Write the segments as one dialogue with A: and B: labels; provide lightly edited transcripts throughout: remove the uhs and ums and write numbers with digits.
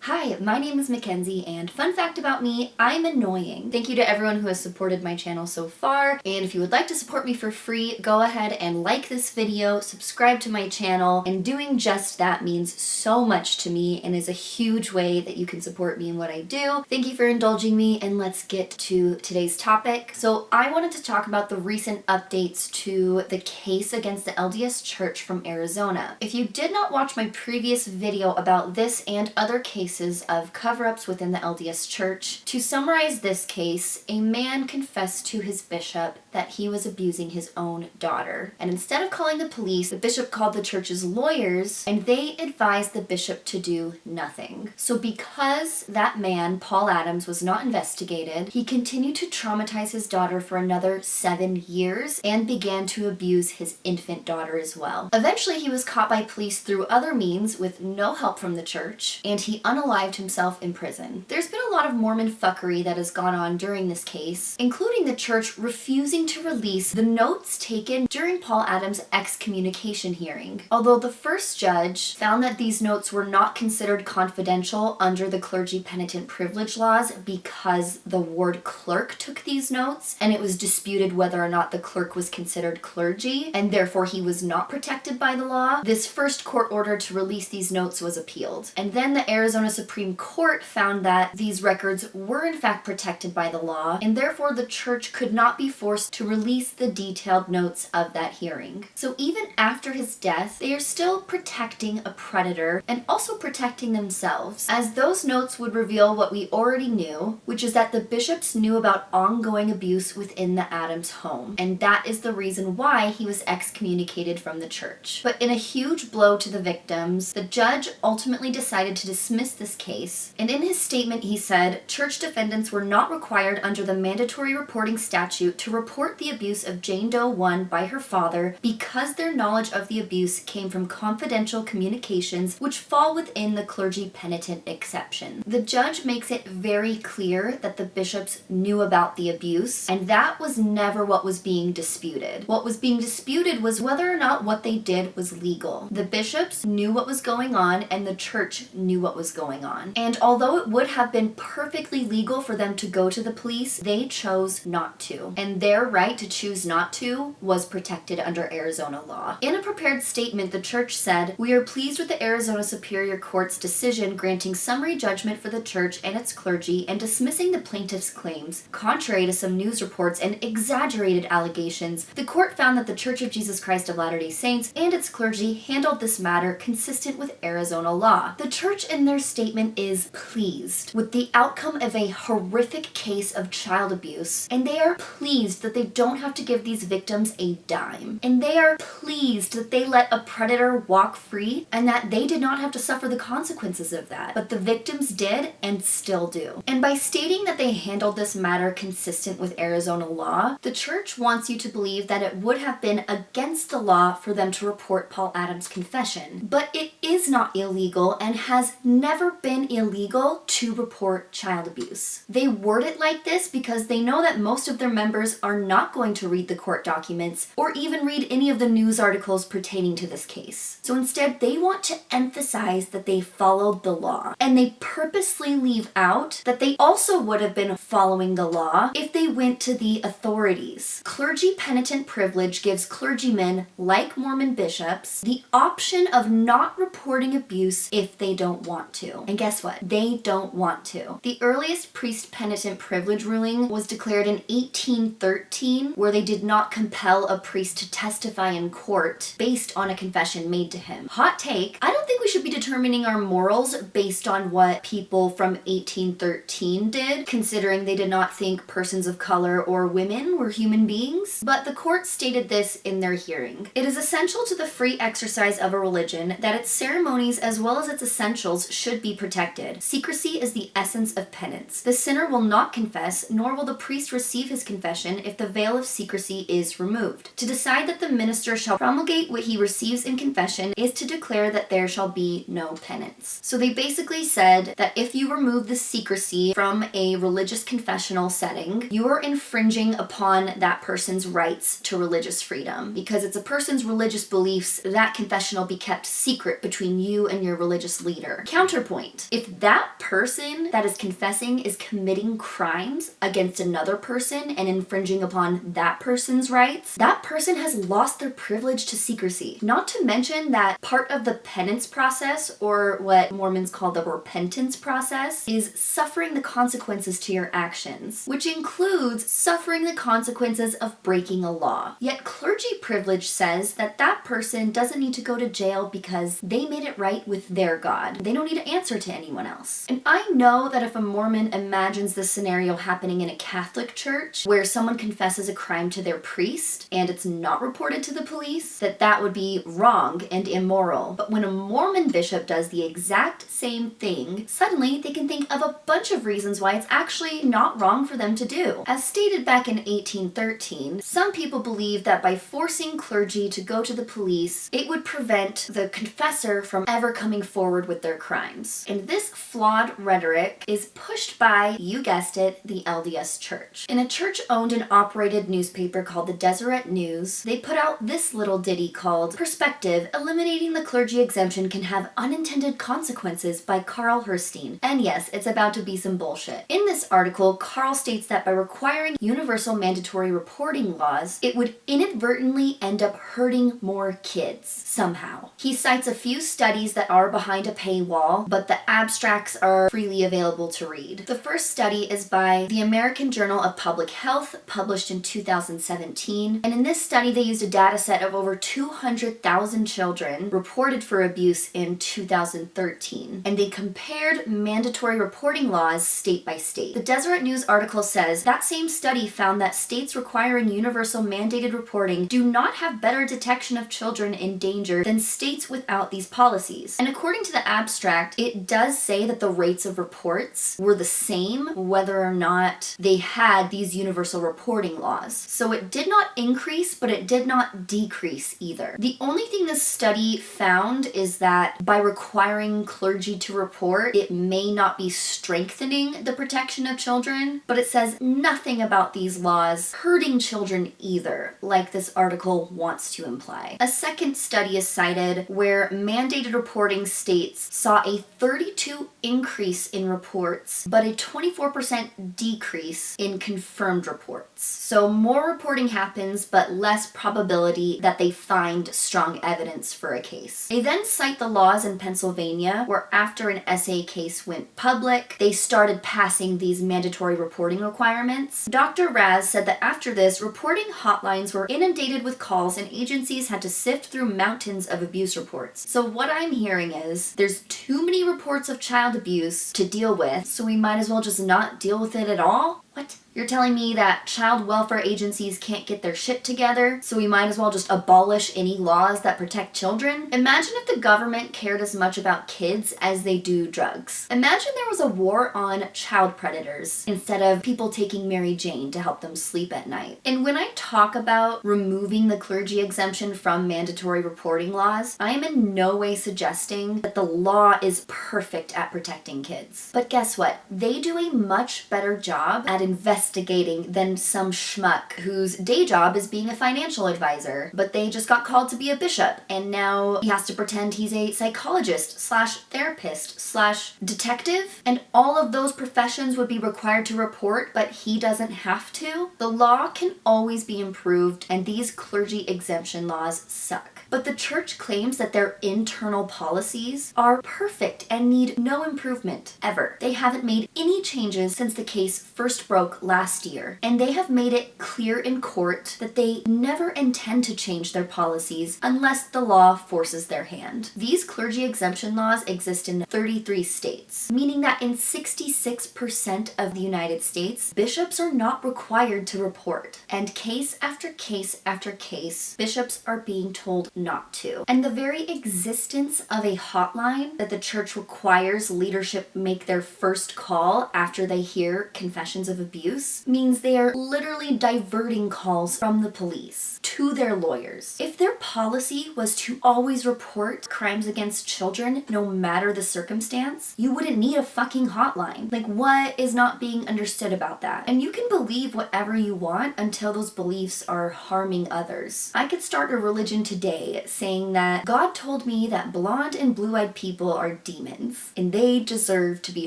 A: Hi, my name is Mackenzie, and fun fact about me, I'm annoying. Thank you to everyone who has supported my channel so far, and if you would like to support me for free, go ahead and like this video, subscribe to my channel, and doing just that means so much to me and is a huge way that you can support me in what I do. Thank you for indulging me, and let's get to today's topic. So I wanted to talk about the recent updates to the case against the LDS Church from Arizona. If you did not watch my previous video about this and other cases of cover-ups within the LDS Church, to summarize this case, a man confessed to his bishop that he was abusing his own daughter. And instead of calling the police, the bishop called the church's lawyers, and they advised the bishop to do nothing. So because that man, Paul Adams, was not investigated, he continued to traumatize his daughter for another 7 years and began to abuse his infant daughter as well. Eventually, he was caught by police through other means with no help from the church, and he unalived himself in prison. There's been a lot of Mormon fuckery that has gone on during this case, including the church refusing to release the notes taken during Paul Adams' excommunication hearing. Although the first judge found that these notes were not considered confidential under the clergy penitent privilege laws because the ward clerk took these notes, and it was disputed whether or not the clerk was considered clergy, and therefore he was not protected by the law, this first court order to release these notes was appealed. And then the Arizona Supreme Court found that these records were in fact protected by the law, and therefore the church could not be forced to release the detailed notes of that hearing. So even after his death, they are still protecting a predator and also protecting themselves, as those notes would reveal what we already knew, which is that the bishops knew about ongoing abuse within the Adams home, and that is the reason why he was excommunicated from the church. But in a huge blow to the victims, the judge ultimately decided to dismiss this case, and in his statement he said, "Church defendants were not required under the mandatory reporting statute to report the abuse of Jane Doe 1 by her father because their knowledge of the abuse came from confidential communications which fall within the clergy penitent exception." The judge makes it very clear that the bishops knew about the abuse, and that was never what was being disputed. What was being disputed was whether or not what they did was legal. The bishops knew what was going on, and the church knew what was going on. And although it would have been perfectly legal for them to go to the police, they chose not to. And their right to choose not to was protected under Arizona law. In a prepared statement, the church said, "We are pleased with the Arizona Superior Court's decision granting summary judgment for the church and its clergy and dismissing the plaintiff's claims. Contrary to some news reports and exaggerated allegations, the court found that the Church of Jesus Christ of Latter-day Saints and its clergy handled this matter consistent with Arizona law." The church in their statement is pleased with the outcome of a horrific case of child abuse, and they are pleased that they don't have to give these victims a dime. And they are pleased that they let a predator walk free and that they did not have to suffer the consequences of that. But the victims did and still do. And by stating that they handled this matter consistent with Arizona law, the church wants you to believe that it would have been against the law for them to report Paul Adams' confession. But it is not illegal and has never been illegal to report child abuse. They word it like this because they know that most of their members are not going to read the court documents or even read any of the news articles pertaining to this case. So instead, they want to emphasize that they followed the law, and they purposely leave out that they also would have been following the law if they went to the authorities. Clergy penitent privilege gives clergymen, like Mormon bishops, the option of not reporting abuse if they don't want to. And guess what? They don't want to. The earliest priest penitent privilege ruling was declared in 1813, where they did not compel a priest to testify in court based on a confession made to him. Hot take, I don't think we should be determining our morals based on what people from 1813 did, considering they did not think persons of color or women were human beings. But the court stated this in their hearing. "It is essential to the free exercise of a religion that its ceremonies as well as its essentials should be protected. Secrecy is the essence of penance. The sinner will not confess, nor will the priest receive his confession if the veil of secrecy is removed. To decide that the minister shall promulgate what he receives in confession is to declare that there shall be no penance." So they basically said that if you remove the secrecy from a religious confessional setting, you are infringing upon that person's rights to religious freedom. Because it's a person's religious beliefs, that confessional be kept secret between you and your religious leader. Counterpoint, if that person that is confessing is committing crimes against another person and infringing upon that person's rights, that person has lost their privilege to secrecy. Not to mention that part of the penance process, or what Mormons call the repentance process, is suffering the consequences to your actions, which includes suffering the consequences of breaking a law. Yet clergy privilege says that that person doesn't need to go to jail because they made it right with their God. They don't need to answer to anyone else. And I know that if a Mormon imagines this scenario happening in a Catholic church where someone confesses a crime to their priest and it's not reported to the police, that would be wrong and immoral. But when a Mormon bishop does the exact same thing, suddenly they can think of a bunch of reasons why it's actually not wrong for them to do. As stated back in 1813, some people believe that by forcing clergy to go to the police, it would prevent the confessor from ever coming forward with their crimes. And this flawed rhetoric is pushed by, you guessed it, the LDS Church. In a church-owned and operated newspaper called the Deseret News, they put out this little ditty called Perspective, Eliminating the Clergy Exemption Can Have Unintended Consequences by Carl Herstein. And yes, it's about to be some bullshit. In this article, Carl states that by requiring universal mandatory reporting laws, it would inadvertently end up hurting more kids somehow. He cites a few studies that are behind a paywall, but the abstracts are freely available to read. The first study is by the American Journal of Public Health, published in 2017, and in this study they used a data set of over 200,000 children reported for abuse in 2013, and they compared mandatory reporting laws state by state. The Deseret News article says that same study found that states requiring universal mandated reporting do not have better detection of children in danger than states without these policies. And according to the abstract, it does say that the rates of reports were the same whether or not they had these universal reporting laws. So it did not increase, but it did not decrease either. The only thing this study found is that by requiring clergy to report, it may not be strengthening the protection of children, but it says nothing about these laws hurting children either, like this article wants to imply. A second study is cited where mandated reporting states saw a 32% increase in reports, but a 24% decrease in confirmed reports. So more reporting happens, but less probability that they find strong evidence for a case. They then cite the laws in Pennsylvania where after an SA case went public, they started passing these mandatory reporting requirements. Dr. Raz said that after this, reporting hotlines were inundated with calls and agencies had to sift through mountains of abuse reports. So what I'm hearing is there's too many reports of child abuse to deal with, so we might as well just not deal with it at all? What? You're telling me that child welfare agencies can't get their shit together, so we might as well just abolish any laws that protect children? Imagine if the government cared as much about kids as they do drugs. Imagine there was a war on child predators instead of people taking Mary Jane to help them sleep at night. And when I talk about removing the clergy exemption from mandatory reporting laws, I am in no way suggesting that the law is perfect at protecting kids. But guess what? They do a much better job at investigating than some schmuck whose day job is being a financial advisor, but they just got called to be a bishop and now he has to pretend he's a psychologist slash therapist slash detective, and all of those professions would be required to report, but he doesn't have to. The law can always be improved, and these clergy exemption laws suck. But the church claims that their internal policies are perfect and need no improvement ever. They haven't made any changes since the case first broke last year, and they have made it clear in court that they never intend to change their policies unless the law forces their hand. These clergy exemption laws exist in 33 states, meaning that in 66% of the United States, bishops are not required to report. And case after case after case, bishops are being told not to. And the very existence of a hotline that the church requires leadership make their first call after they hear confessions of abuse means they are literally diverting calls from the police to their lawyers. If their policy was to always report crimes against children, no matter the circumstance, you wouldn't need a fucking hotline. Like, what is not being understood about that? And you can believe whatever you want until those beliefs are harming others. I could start a religion today CSA saying that God told me that blonde and blue-eyed people are demons and they deserve to be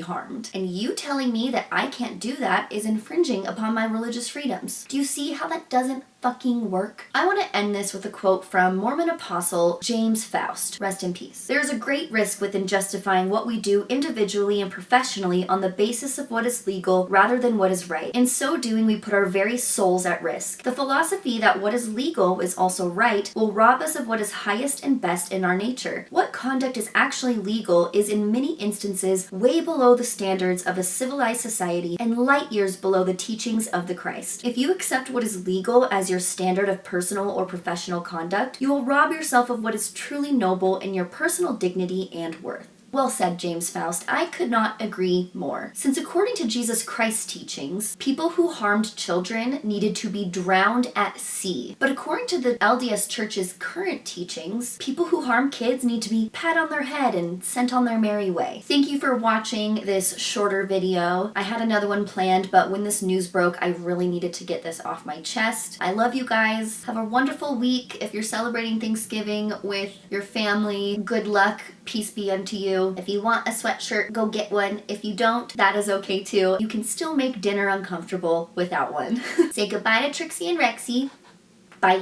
A: harmed. And you telling me that I can't do that is infringing upon my religious freedoms. Do you see how that doesn't fucking work? I want to end this with a quote from Mormon apostle James Faust. Rest in peace. There is a great risk within justifying what we do individually and professionally on the basis of what is legal rather than what is right. In so doing, we put our very souls at risk. The philosophy that what is legal is also right will rob us of what is highest and best in our nature. What conduct is actually legal is in many instances way below the standards of a civilized society and light years below the teachings of the Christ. If you accept what is legal as your standard of personal or professional conduct, you will rob yourself of what is truly noble in your personal dignity and worth. Well said, James Faust. I could not agree more. Since according to Jesus Christ's teachings, people who harmed children needed to be drowned at sea. But according to the LDS Church's current teachings, people who harm kids need to be pat on their head and sent on their merry way. Thank you for watching this shorter video. I had another one planned, but when this news broke, I really needed to get this off my chest. I love you guys. Have a wonderful week. If you're celebrating Thanksgiving with your family, good luck. Peace be unto you. If you want a sweatshirt, go get one. If you don't, that is okay too. You can still make dinner uncomfortable without one. Say goodbye to Trixie and Rexy. Bye.